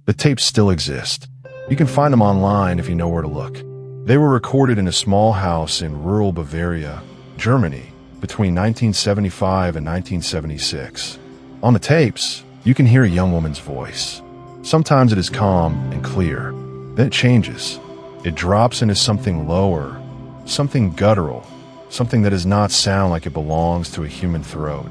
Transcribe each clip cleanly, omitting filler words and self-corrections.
The tapes still exist. You can find them online if you know where to look. They were recorded in a small house in rural Bavaria, Germany, between 1975 and 1976. On the tapes, you can hear a young woman's voice. Sometimes it is calm and clear. Then it changes. It drops into something lower, something guttural, something that does not sound like it belongs to a human throat.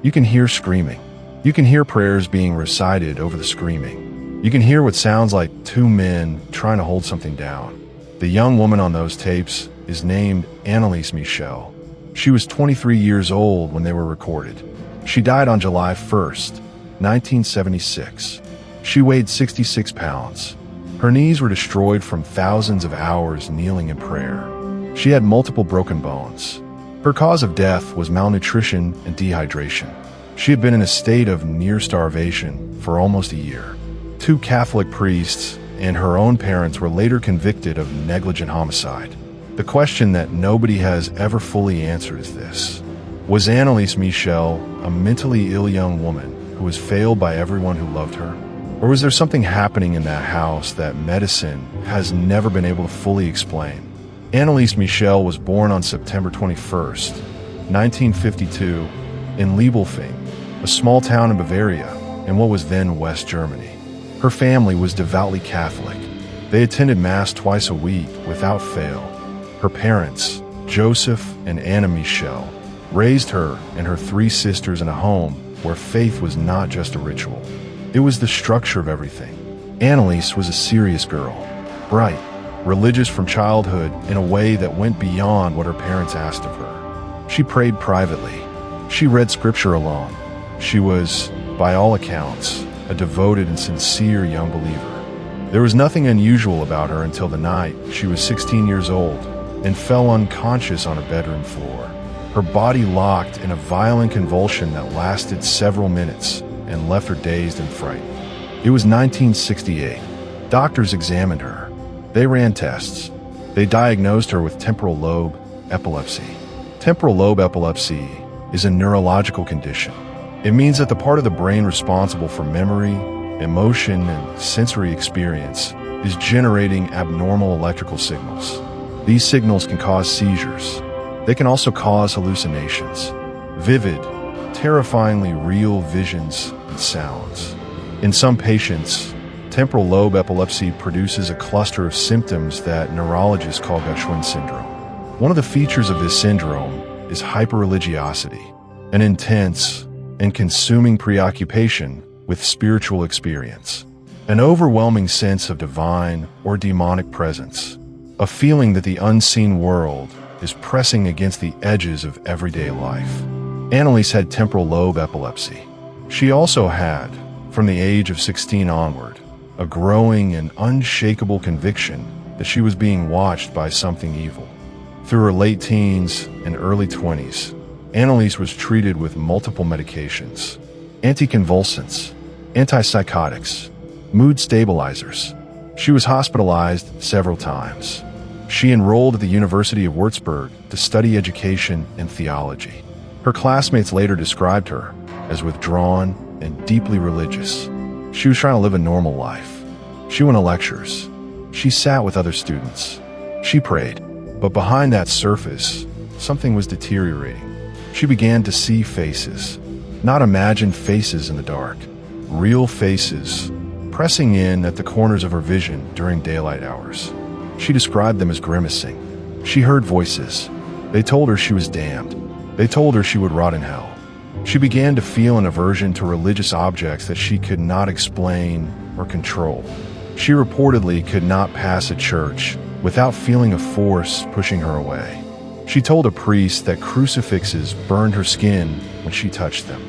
You can hear screaming. You can hear prayers being recited over the screaming. You can hear what sounds like two men trying to hold something down. The young woman on those tapes is named Anneliese Michel. She was 23 years old when they were recorded. She died on July 1st, 1976. She weighed 66 pounds. Her knees were destroyed from thousands of hours kneeling in prayer. She had multiple broken bones. Her cause of death was malnutrition and dehydration. She had been in a state of near starvation for almost a year. Two Catholic priests and her own parents were later convicted of negligent homicide. The question that nobody has ever fully answered is this: was Anneliese Michel a mentally ill young woman who was failed by everyone who loved her? Or was there something happening in that house that medicine has never been able to fully explain? Anneliese Michel was born on September 21st, 1952, in Liebelfing, a small town in Bavaria in what was then West Germany. Her family was devoutly Catholic. They attended Mass twice a week without fail. Her parents, Joseph and Anna Michel, raised her and her three sisters in a home where faith was not just a ritual. It was the structure of everything. Anneliese was a serious girl, bright, religious from childhood in a way that went beyond what her parents asked of her. She prayed privately. She read scripture alone. She was, by all accounts, a devoted and sincere young believer. There was nothing unusual about her until the night she was 16 years old and fell unconscious on her bedroom floor. Her body locked in a violent convulsion that lasted several minutes and left her dazed and frightened. It was 1968. Doctors examined her. They ran tests. They diagnosed her with temporal lobe epilepsy. Temporal lobe epilepsy is a neurological condition. It means that the part of the brain responsible for memory, emotion, and sensory experience is generating abnormal electrical signals. These signals can cause seizures. They can also cause hallucinations, vivid, terrifyingly real visions and sounds. In some patients, temporal lobe epilepsy produces a cluster of symptoms that neurologists call Gershwin syndrome. One of the features of this syndrome is hyperreligiosity, an intense and consuming preoccupation with spiritual experience, an overwhelming sense of divine or demonic presence, a feeling that the unseen world is pressing against the edges of everyday life. Anneliese had temporal lobe epilepsy. She also had, from the age of 16 onward, a growing and unshakable conviction that she was being watched by something evil. Through her late teens and early 20s, Anneliese was treated with multiple medications: anticonvulsants, antipsychotics, mood stabilizers. She was hospitalized several times. She enrolled at the University of Würzburg to study education and theology. Her classmates later described her as withdrawn and deeply religious. She was trying to live a normal life. She went to lectures. She sat with other students. She prayed. But behind that surface, something was deteriorating. She began to see faces, not imagined faces in the dark, real faces, pressing in at the corners of her vision during daylight hours. She described them as grimacing. She heard voices. They told her she was damned. They told her she would rot in hell. She began to feel an aversion to religious objects that she could not explain or control. She reportedly could not pass a church without feeling a force pushing her away. She told a priest that crucifixes burned her skin when she touched them.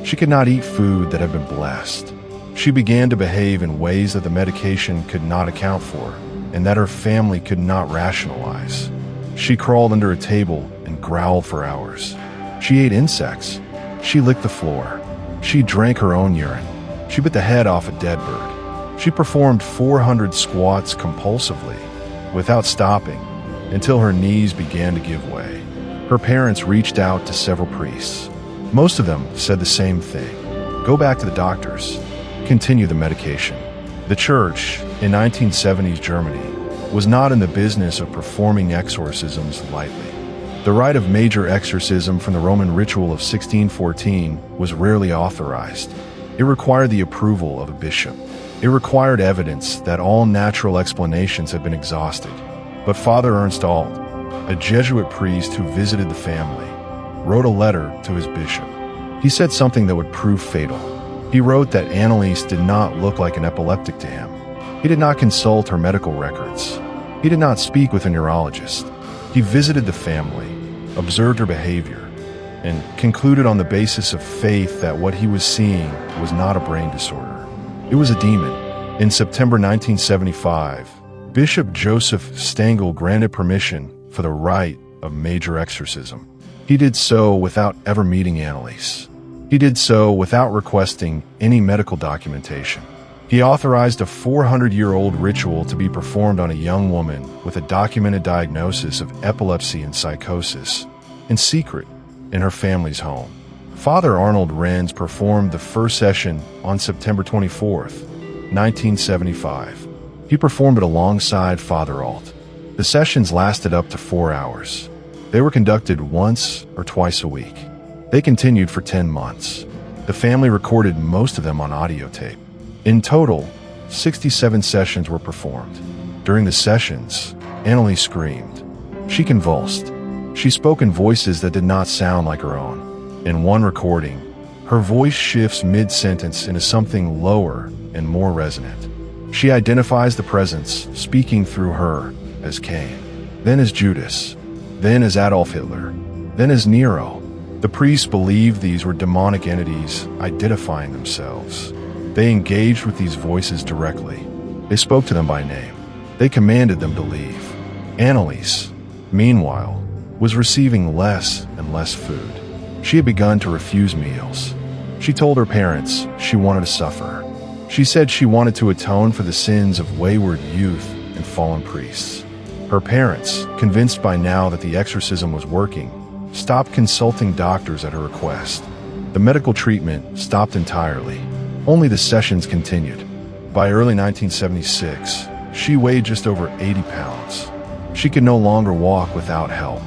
She could not eat food that had been blessed. She began to behave in ways that the medication could not account for, and that her family could not rationalize. She crawled under a table and growled for hours. She ate insects. She licked the floor. She drank her own urine. She bit the head off a dead bird. She performed 400 squats compulsively, without stopping, until her knees began to give way. Her parents reached out to several priests. Most of them said the same thing: go back to the doctors, continue the medication. The church, in 1970s Germany, was not in the business of performing exorcisms lightly. The rite of major exorcism from the Roman ritual of 1614 was rarely authorized. It required the approval of a bishop. It required evidence that all natural explanations had been exhausted. But Father Ernst Alt, a Jesuit priest who visited the family, wrote a letter to his bishop. He said something that would prove fatal. He wrote that Anneliese did not look like an epileptic to him. He did not consult her medical records. He did not speak with a neurologist. He visited the family, observed her behavior, and concluded on the basis of faith that what he was seeing was not a brain disorder. It was a demon. In September 1975, Bishop Joseph Stengel granted permission for the rite of major exorcism. He did so without ever meeting Anneliese. He did so without requesting any medical documentation. He authorized a 400-year-old ritual to be performed on a young woman with a documented diagnosis of epilepsy and psychosis, in secret, in her family's home. Father Arnold Renz performed the first session on September 24, 1975. He performed it alongside Father Alt. The sessions lasted up to 4 hours. They were conducted once or twice a week. They continued for 10 months. The family recorded most of them on audio tape. In total, 67 sessions were performed. During the sessions, Anneliese screamed. She convulsed. She spoke in voices that did not sound like her own. In one recording, her voice shifts mid-sentence into something lower and more resonant. She identifies the presence speaking through her as Cain, then as Judas, then as Adolf Hitler, then as Nero. The priests believed these were demonic entities identifying themselves. They engaged with these voices directly. They spoke to them by name. They commanded them to leave. Anneliese, meanwhile, was receiving less and less food. She had begun to refuse meals. She told her parents she wanted to suffer. She said she wanted to atone for the sins of wayward youth and fallen priests. Her parents, convinced by now that the exorcism was working, stopped consulting doctors at her request. The medical treatment stopped entirely. Only the sessions continued. By early 1976, she weighed just over 80 pounds. She could no longer walk without help.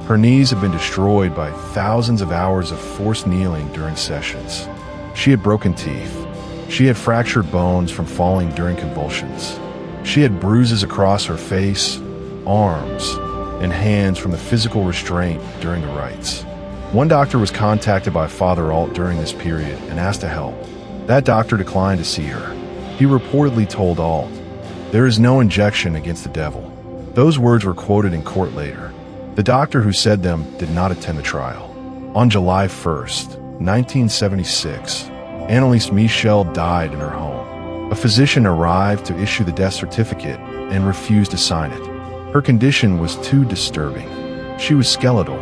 Her knees had been destroyed by thousands of hours of forced kneeling during sessions. She had broken teeth. She had fractured bones from falling during convulsions. She had bruises across her face, arms, and hands from the physical restraint during the rites. One doctor was contacted by Father Alt during this period and asked to help. That doctor declined to see her. He reportedly told Alt, "There is no injection against the devil." Those words were quoted in court later. The doctor who said them did not attend the trial. On July 1st, 1976, Anneliese Michel died in her home. A physician arrived to issue the death certificate and refused to sign it. Her condition was too disturbing. She was skeletal.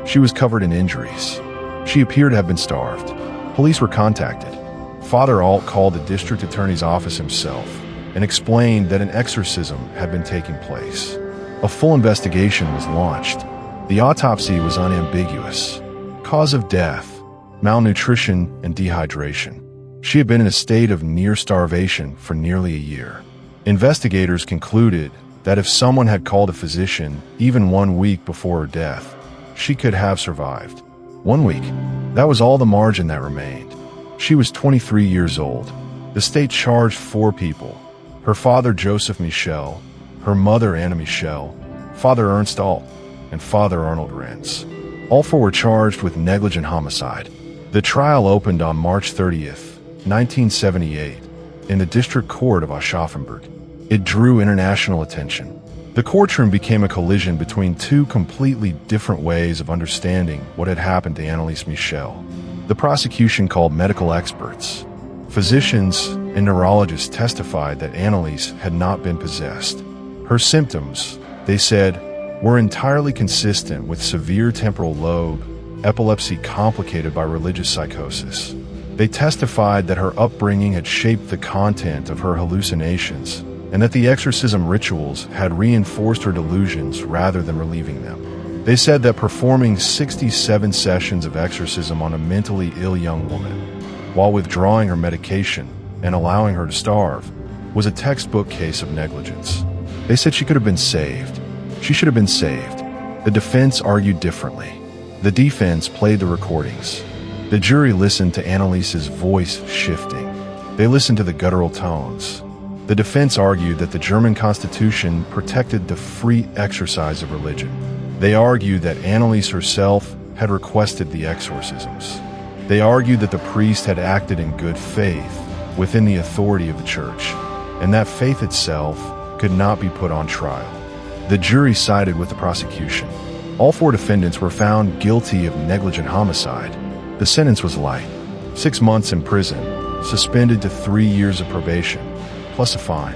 She was covered in injuries. She appeared to have been starved. Police were contacted. Father Alt called the district attorney's office himself and explained that an exorcism had been taking place. A full investigation was launched. The autopsy was unambiguous. Cause of death: malnutrition and dehydration. She had been in a state of near starvation for nearly a year. Investigators concluded that if someone had called a physician even 1 week before her death, she could have survived. 1 week. That was all the margin that remained. She was 23 years old. The state charged 4 people: her father Joseph Michel, her mother Anneliese Michel, Father Ernst Alt, and Father Arnold Renz. All 4 were charged with negligent homicide. The trial opened on March 30th, 1978, in the District Court of Aschaffenburg. It drew international attention. The courtroom became a collision between 2 completely different ways of understanding what had happened to Anneliese Michel. The prosecution called medical experts. Physicians and neurologists testified that Anneliese had not been possessed. Her symptoms, they said, were entirely consistent with severe temporal lobe, epilepsy complicated by religious psychosis. They testified that her upbringing had shaped the content of her hallucinations, and that the exorcism rituals had reinforced her delusions rather than relieving them. They said that performing 67 sessions of exorcism on a mentally ill young woman, while withdrawing her medication and allowing her to starve, was a textbook case of negligence. They said she could have been saved. She should have been saved. The defense argued differently. The defense played the recordings. The jury listened to Annelise's voice shifting. They listened to the guttural tones. The defense argued that the German Constitution protected the free exercise of religion. They argued that Anneliese herself had requested the exorcisms. They argued that the priest had acted in good faith within the authority of the church, and that faith itself could not be put on trial. The jury sided with the prosecution. All 4 defendants were found guilty of negligent homicide. The sentence was light: 6 months in prison, suspended to 3 years of probation, plus a fine.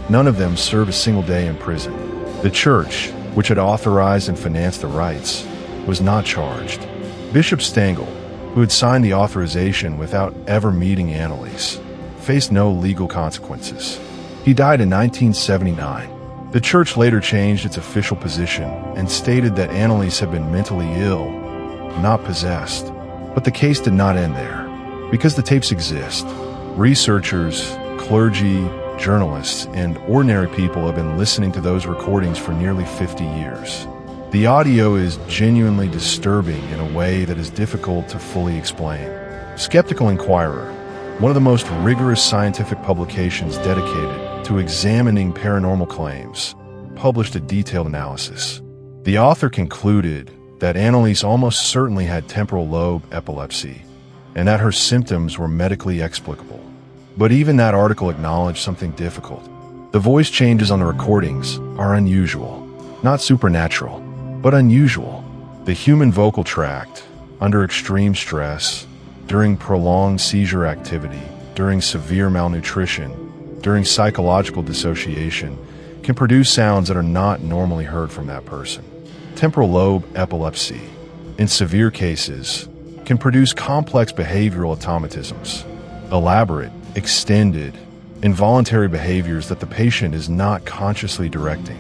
None of them served a single day in prison. The church, which had authorized and financed the rites, was not charged. Bishop Stengel, who had signed the authorization without ever meeting Anneliese, faced no legal consequences. He died in 1979. The church later changed its official position and stated that Anneliese had been mentally ill, not possessed. But the case did not end there. Because the tapes exist, researchers, clergy, journalists, and ordinary people have been listening to those recordings for nearly 50 years. The audio is genuinely disturbing in a way that is difficult to fully explain. Skeptical Inquirer, one of the most rigorous scientific publications dedicated to examining paranormal claims, published a detailed analysis. The author concluded that Anneliese almost certainly had temporal lobe epilepsy, and that her symptoms were medically explicable. But even that article acknowledged something difficult. The voice changes on the recordings are unusual, not supernatural, but unusual. The human vocal tract, under extreme stress, during prolonged seizure activity, during severe malnutrition, during psychological dissociation, can produce sounds that are not normally heard from that person. Temporal lobe epilepsy, in severe cases, can produce complex behavioral automatisms, elaborate, extended, involuntary behaviors that the patient is not consciously directing.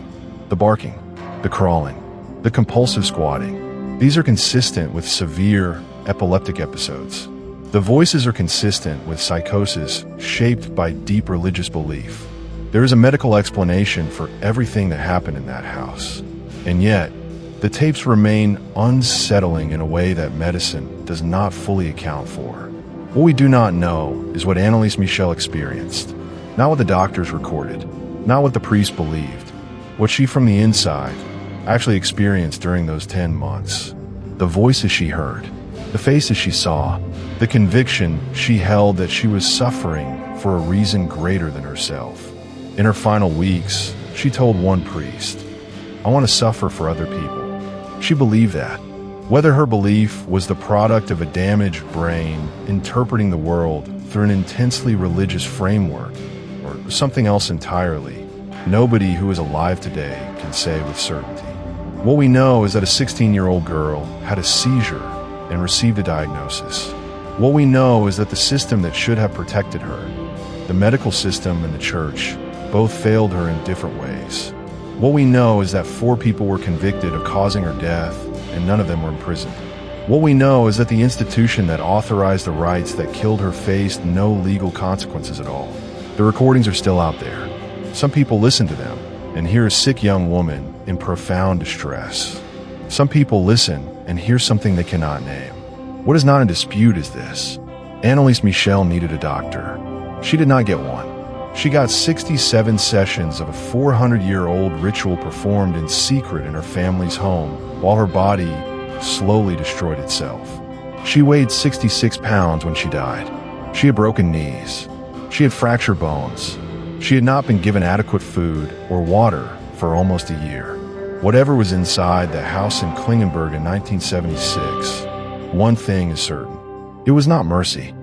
The barking, the crawling, the compulsive squatting, these are consistent with severe epileptic episodes. The voices are consistent with psychosis shaped by deep religious belief. There is a medical explanation for everything that happened in that house. And yet, the tapes remain unsettling in a way that medicine does not fully account for. What we do not know is what Anneliese Michel experienced, not what the doctors recorded, not what the priest believed, what she from the inside actually experienced during those 10 months. The voices she heard, the faces she saw, the conviction she held that she was suffering for a reason greater than herself. In her final weeks, she told one priest, "I want to suffer for other people." She believed that. Whether her belief was the product of a damaged brain interpreting the world through an intensely religious framework, or something else entirely, nobody who is alive today can say with certainty. What we know is that a 16-year-old girl had a seizure and received a diagnosis. What we know is that the system that should have protected her, the medical system and the church, both failed her in different ways. What we know is that 4 people were convicted of causing her death, and none of them were imprisoned. What we know is that the institution that authorized the rites that killed her faced no legal consequences at all. The recordings are still out there. Some people listen to them and hear a sick young woman in profound distress. Some people listen and hear something they cannot name. What is not in dispute is this: Anneliese Michel needed a doctor. She did not get one. She got 67 sessions of a 400-year-old ritual performed in secret in her family's home while her body slowly destroyed itself. She weighed 66 pounds when she died. She had broken knees. She had fractured bones. She had not been given adequate food or water for almost a year. Whatever was inside the house in Klingenberg in 1976, one thing is certain: it was not mercy.